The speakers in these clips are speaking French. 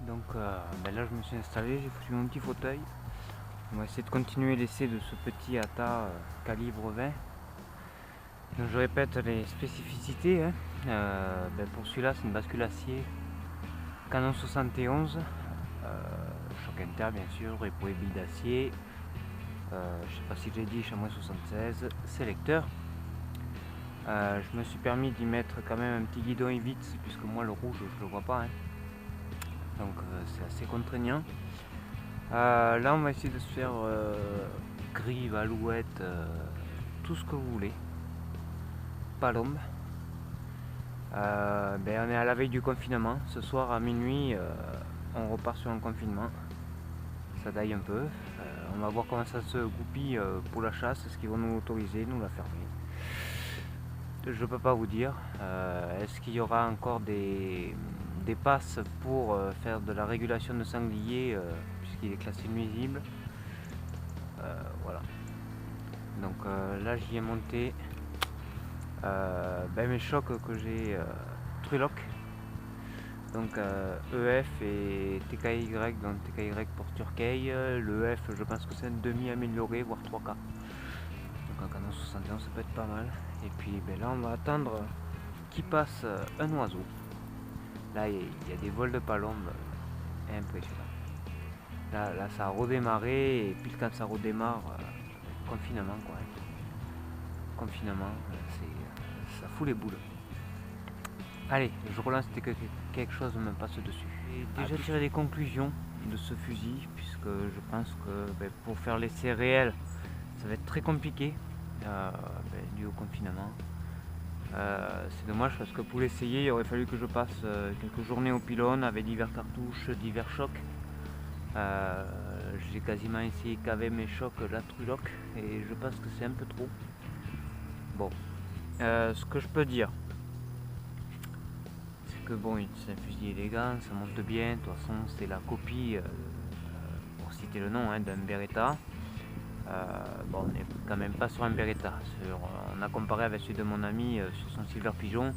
Donc là je me suis installé, j'ai foutu mon petit fauteuil. On va essayer de continuer l'essai de ce petit ATA calibre 20. Donc je répète les spécificités. Pour celui-là c'est une bascule acier Canon 71, choc inter bien sûr, épaule billes d'acier, je sais pas si j'ai dit chamois 76, sélecteur. Je me suis permis d'y mettre quand même un petit guidon Evitz puisque moi le rouge je le vois pas, hein. Donc c'est assez contraignant. Là on va essayer de se faire grive, alouette, tout ce que vous voulez. Palombe. On est à la veille du confinement. Ce soir à minuit on repart sur un confinement. Ça daille un peu. On va voir comment ça se goupille pour la chasse. Est-ce qu'ils vont nous autoriser, nous la fermer? Je peux pas vous dire. Est-ce qu'il y aura encore des passes pour faire de la régulation de sanglier puisqu'il est classé nuisible? Voilà. Donc là j'y ai monté mes chocs que j'ai Trulock. Donc EF et TKY, donc TKY pour Turkey. Le F je pense que c'est un demi amélioré, voire 3K. Donc un canon 71 ça peut être pas mal. Et puis là on va attendre qu'il passe un oiseau. Là il y a des vols de palombes impressionnants. Là ça a redémarré et puis quand ça redémarre, confinement quoi. Confinement, ça fout les boules. Allez, je relance quelque chose me passe dessus. J'ai déjà tiré des conclusions de ce fusil puisque je pense que pour faire l'essai réel ça va être très compliqué dû au confinement. C'est dommage parce que pour l'essayer il aurait fallu que je passe quelques journées au pylône avec divers cartouches, divers chocs. J'ai quasiment essayé qu'avec mes chocs la Trulock et je pense que c'est un peu trop. Bon, ce que je peux dire, c'est que bon, c'est un fusil élégant, ça monte bien. De toute façon, c'est la copie, pour citer le nom, d'un Beretta. On n'est quand même pas sur un Beretta. On a comparé avec celui de mon ami sur son Silver Pigeon.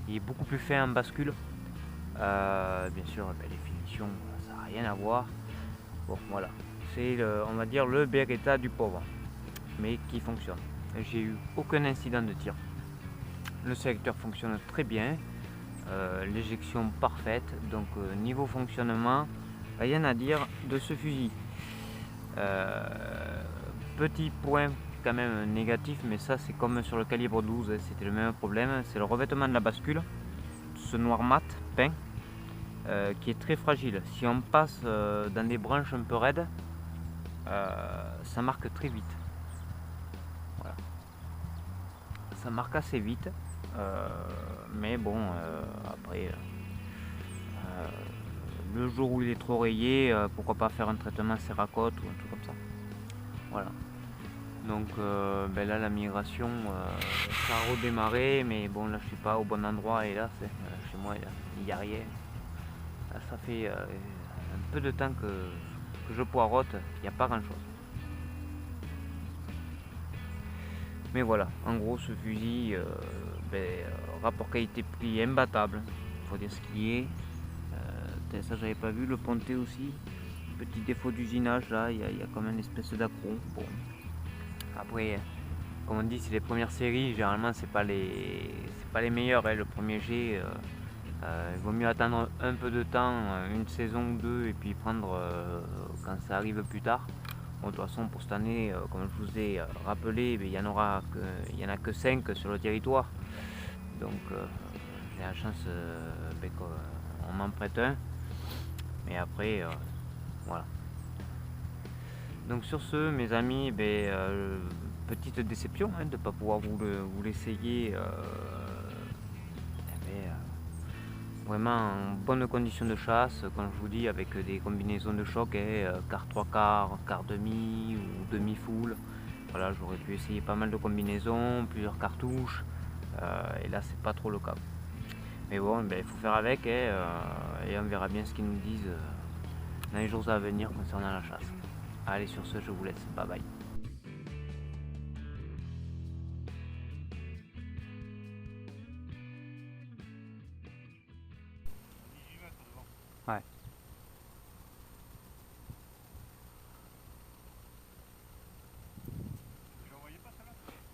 Il est beaucoup plus fin en bascule. Bien sûr, les finitions, ça n'a rien à voir. Bon, voilà. C'est, on va dire, le Beretta du pauvre, mais qui fonctionne. J'ai eu aucun incident de tir. Le sélecteur fonctionne très bien. L'éjection parfaite. Donc, niveau fonctionnement, rien à dire de ce fusil. Petit point quand même négatif, mais ça c'est comme sur le calibre 12, c'était le même problème, c'est le revêtement de la bascule, ce noir mat peint, qui est très fragile. Si on passe dans des branches un peu raides, ça marque très vite. Voilà. Ça marque assez vite, mais bon, après, le jour où il est trop rayé, pourquoi pas faire un traitement Cerakote ou un truc comme ça. Voilà. Donc là la migration ça a redémarré, mais bon là je suis pas au bon endroit et là c'est chez moi il n'y a rien. Là, ça fait un peu de temps que je poirote, il n'y a pas grand chose. Mais voilà, en gros ce fusil, rapport qualité-prix imbattable, faut dire ce qui est. Ça j'avais pas vu, le ponté aussi. Petit défaut d'usinage là, il y a quand même une espèce d'accro. Bon. Après, comme on dit, c'est les premières séries, généralement c'est pas les meilleures, hein. Le premier jet, il vaut mieux attendre un peu de temps, une saison ou deux, et puis prendre quand ça arrive plus tard. Bon, de toute façon pour cette année, comme je vous ai rappelé, il y en a que 5 sur le territoire. Donc j'ai la chance qu'on m'en prête un. Mais après, voilà. Donc sur ce, mes amis, petite déception de ne pas pouvoir vous l'essayer vraiment en bonnes conditions de chasse, comme je vous dis, avec des combinaisons de choc, quart 3 quarts, quart demi ou demi full. Voilà, j'aurais pu essayer pas mal de combinaisons, plusieurs cartouches, et là c'est pas trop le cas. Mais bon, il faut faire avec, et on verra bien ce qu'ils nous disent dans les jours à venir concernant la chasse. Allez, sur ce, je vous laisse. Bye bye. Ouais.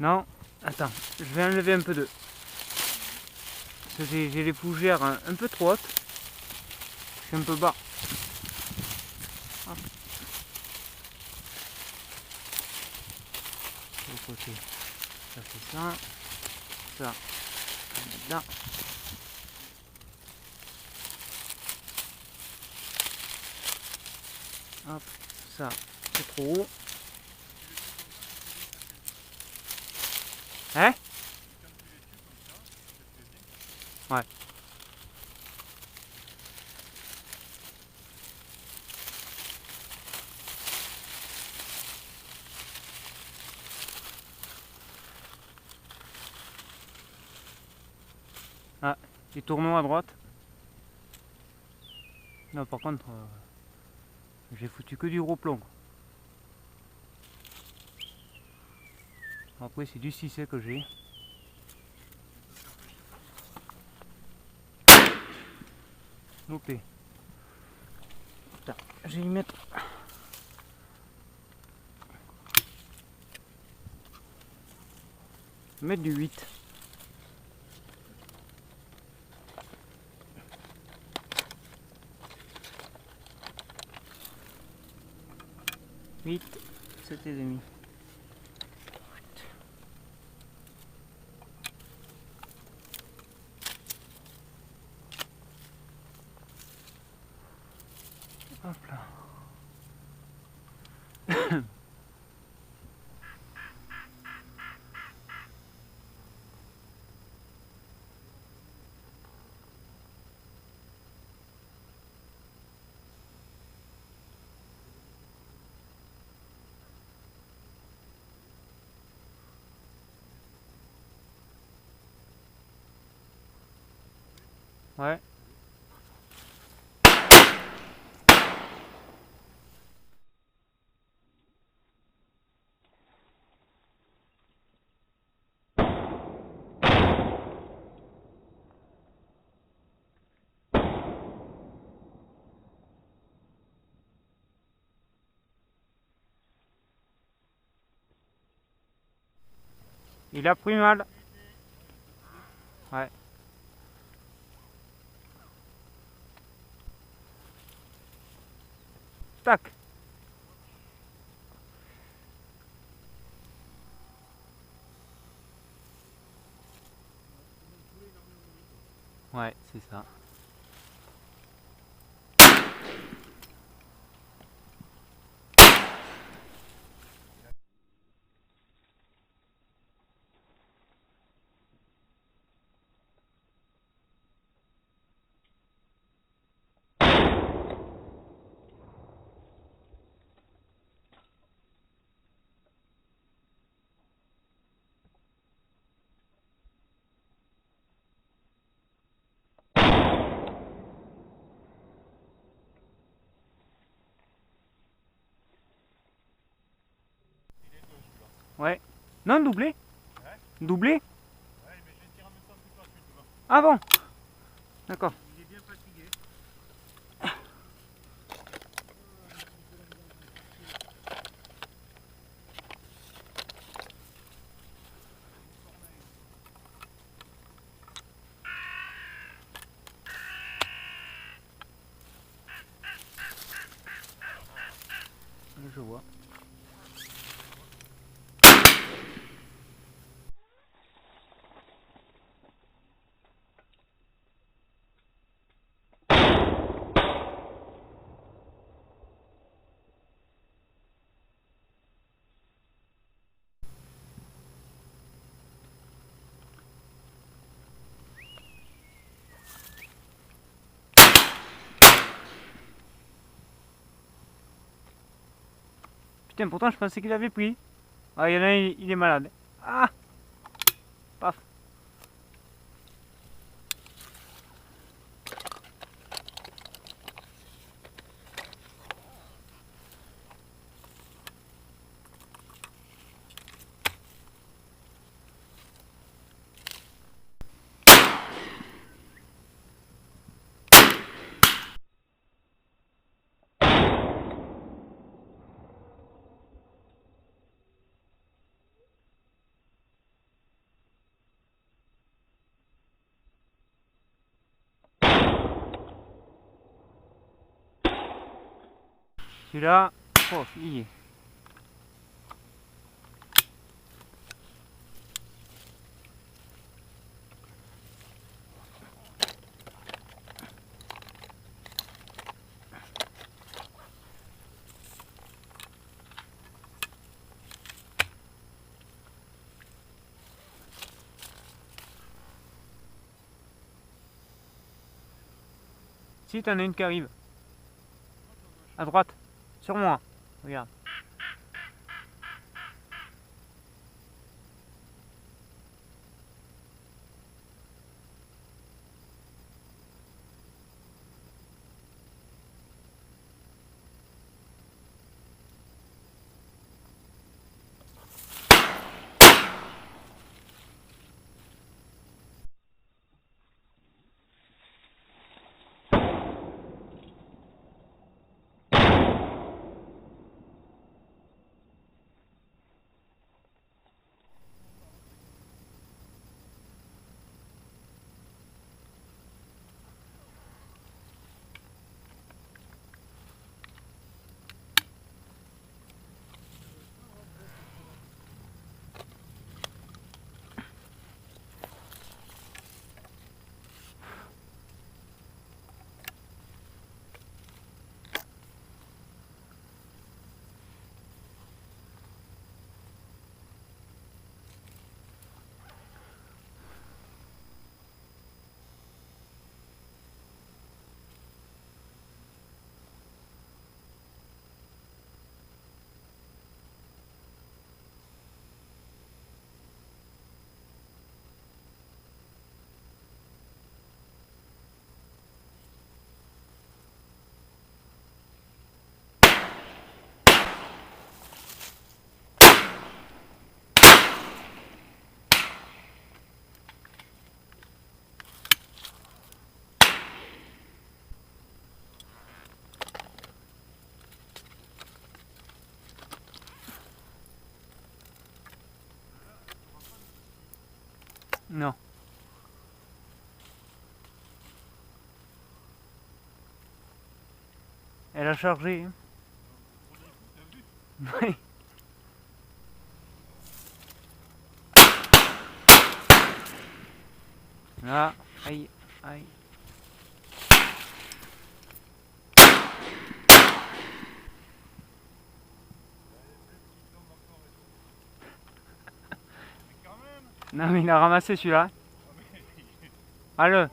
Non, attends, je vais enlever un peu de... Parce que j'ai les fougères un peu trop hautes. Je suis un peu bas. Hop. De côté. Ça c'est ça. Ça. On va mettre là. Hop. Ça, c'est trop haut. Hein? Ouais. Ah, les tourneaux à droite. Non, par contre, j'ai foutu que du gros plomb. Après, c'est du 6 que j'ai. Loupé. Attends, je vais y mettre. Mettre du 8. Huit, 7 et demi. Hop là. Ouais. Il a pris mal. Ouais. Tac. Ouais, c'est ça. Ouais. Non, doublé. Ouais. Doublé. Ouais, mais je vais tirer en même temps que toi, tu vois. Ah bon. D'accord. Il est bien fatigué. Je vois. Putain, pourtant je pensais qu'il avait pris. Ah, il y en a un, il est malade. Ah. Paf. Celui-là, oh, il y est. Si, t'en as une qui arrive. À droite. Sur moi. Regarde. Non. Elle a chargé. Oui. Là, aïe, aïe. Non mais il a ramassé celui-là. Allez.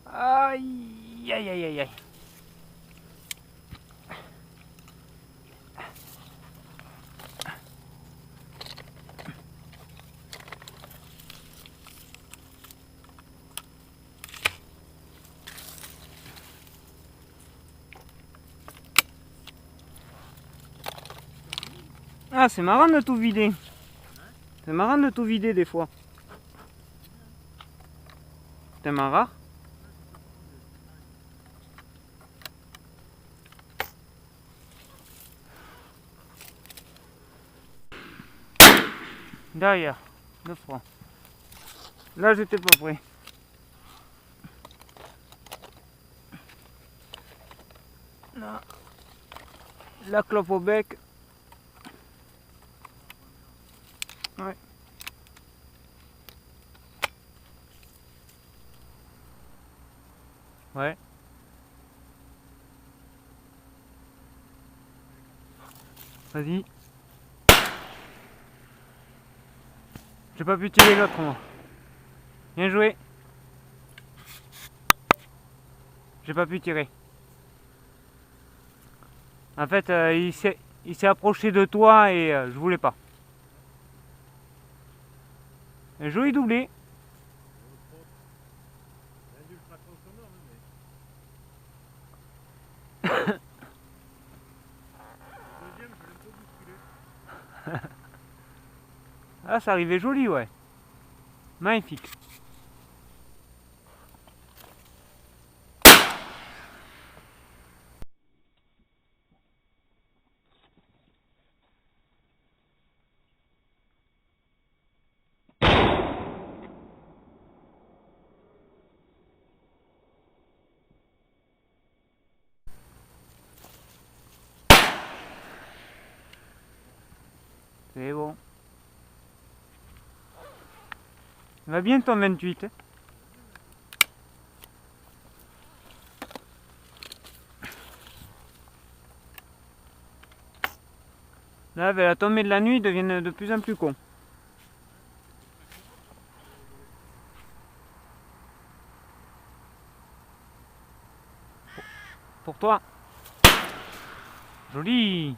Aïe, aïe, aïe, aïe, aïe. Ah, c'est marrant de tout vider. C'est marrant de tout vider des fois. C'est tellement rare. Derrière, 2 francs. Là, j'étais pas prêt. Là, la clope au bec. Ouais. Ouais. Vas-y. J'ai pas pu tirer l'autre moi. Bien joué. J'ai pas pu tirer. En fait, il s'est approché de toi et je voulais pas. Un joli doublé. Ah, ça arrivait joli, ouais. Magnifique. C'est bon. Va bien ton 28. Hein. Là, avec la tombée de la nuit, ils deviennent de plus en plus cons. Pour toi. Joli.